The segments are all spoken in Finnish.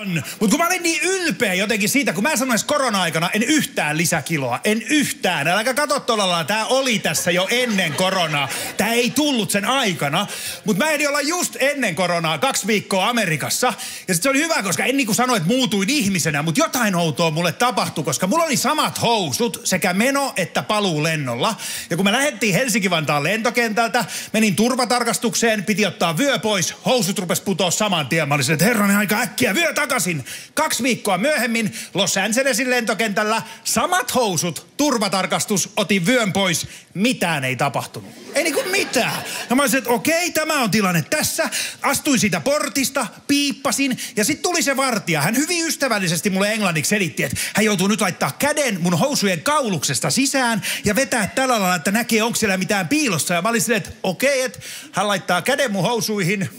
Mutta kun mä olin niin ylpeä jotenkin siitä, kun mä sanoin korona-aikana, en yhtään lisäkiloa, en yhtään. Äläkä katso tuolla lailla, tää oli tässä jo ennen koronaa. Tää ei tullut sen aikana. Mutta mä ehdin olla just ennen koronaa 2 viikkoa Amerikassa. Ja sit se oli hyvä, koska en niin kuin sano, että muutuin ihmisenä, mutta jotain outoa mulle tapahtui, koska mulla oli samat housut sekä meno- että paluu lennolla. Ja kun me lähdettiin Helsinki-Vantaan lentokentältä, menin turvatarkastukseen, piti ottaa vyö pois, housut rupes putoa saman tien. Mä olisin, että herranen aika äkkiä, vyö takaisin. 2 viikkoa myöhemmin Los Angelesin lentokentällä samat housut, turvatarkastus, otin vyön pois, mitään ei tapahtunut. Ei niinku mitään. Ja mä olisin, että okei, tämä on tilanne tässä. Astuin siitä portista, piippasin ja sitten tuli se vartija. Hän hyvin ystävällisesti mulle englanniksi selitti, että hän joutuu nyt laittaa käden mun housujen kauluksesta sisään ja vetää tällä lailla, että näkee, onko siellä mitään piilossa. Ja mä olisin, että okei, että hän laittaa käden mun housuihin.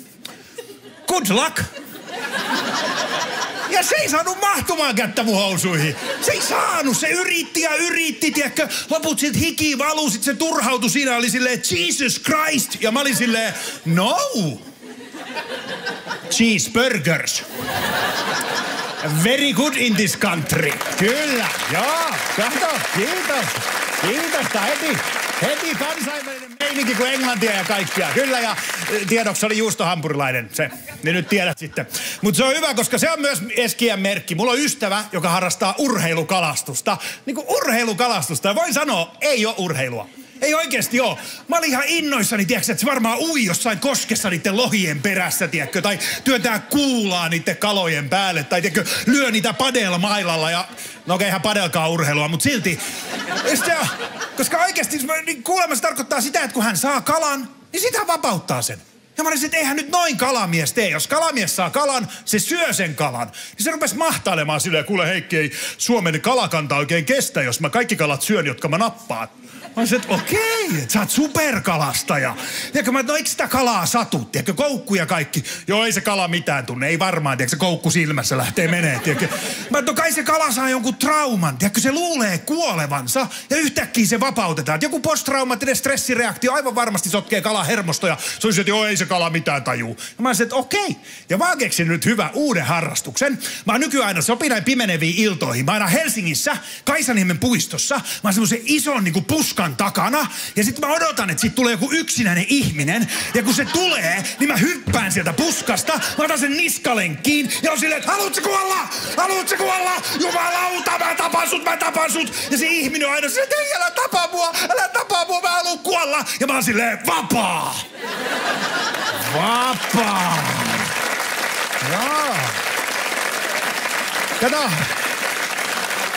Good luck! Ja se ei saanut mahtumaan kättä mun housuihin. Se ei saanut, se yritti, tiedätkö. Loput sit hiki valuu, sit se turhautui siinä, oli silleen, Jesus Christ. Ja mä olin silleen, no. Cheeseburgers. Very good in this country. Kyllä, joo, kato, kiitos. Kiitos, tää heti kansainvälinen meininki kuin englantia ja kaikkia. Kyllä, ja tiedoksi oli juustohampurilainen, se. Niin nyt tiedät sitten. Mutta se on hyvä, koska se on myös Eskiän merkki. Mulla on ystävä, joka harrastaa urheilukalastusta. Niinku urheilukalastusta. Ja voin sanoa, ei ole urheilua. Ei oikeesti oo. Mä olin ihan innoissani, tiedätkö, että se varmaan ui jossain koskessa niiden lohien perässä, tiedätkö, tai työntää kuulaa niiden kalojen päälle, tai tiedätkö, lyö niitä padelmailalla ja... No okei, eihän padelkaan urheilua, mutta silti. Koska oikeesti, niin kuulemma se tarkoittaa sitä, että kun hän saa kalan, niin sit hän vapauttaa sen. Ja mä olisin, että eihän nyt noin kalamies tee. Jos kalamies saa kalan, se syö sen kalan. Niin se rupesi mahtailemaan silleen, kuule Heikki, ei Suomen kalakanta oikein kestä, jos mä kaikki kalat syön, jotka mä nappaan. Mä olisin, että okei, että sä oot superkalastaja. Tiedätkö, mä, no eikö sitä kalaa satu? Tiedätkö, koukku ja kaikki. Joo, ei se kala mitään tunne, ei varmaan. Tiedätkö, se koukku silmässä lähtee menee. Tiedätkö, mä, no kai se kala saa jonkun trauman. Tiedätkö, se luulee kuolevansa ja yhtäkkiä se vapautetaan. Et joku posttraumaattinen stressireaktio aivan varmasti sotkee kalan hermostoja. Se olisi, että joo, ei se kala mitään tajuu. Ja mä olisin, että okei. Ja mä oon keksinyt nyt hyvän uuden harrastuksen. Mä oon nykyään aina sopii näin pimeneviin iltoihin. Mä aina Helsingissä, Kaisaniemen puistossa. Mä oon semmoisen ison niinku puskan takana. Ja sit mä odotan, että siitä tulee joku yksinäinen ihminen. Ja kun se tulee, niin mä hyppään sieltä puskasta. Mä otan sen niskalenkkiin. Ja on silleen, että haluutko kuolla? Haluutko kuolla? Jumalauta, mä tapan sut. Ja se ihminen on aina silleen, että ei, älä tapaa mua, mä haluun kuolla. Ja mä oon silleen, vapaa. Vapaa. Joo. Kato.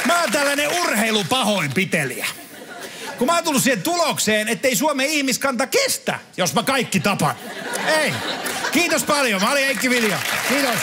Mä oon tällainen urheilupahoinpitelijä. Kun mä oon tullut siihen tulokseen, ettei Suomen ihmiskanta kestä, jos mä kaikki tapan. Ei. Kiitos paljon. Mä olin Heikki Vilja. Kiitos.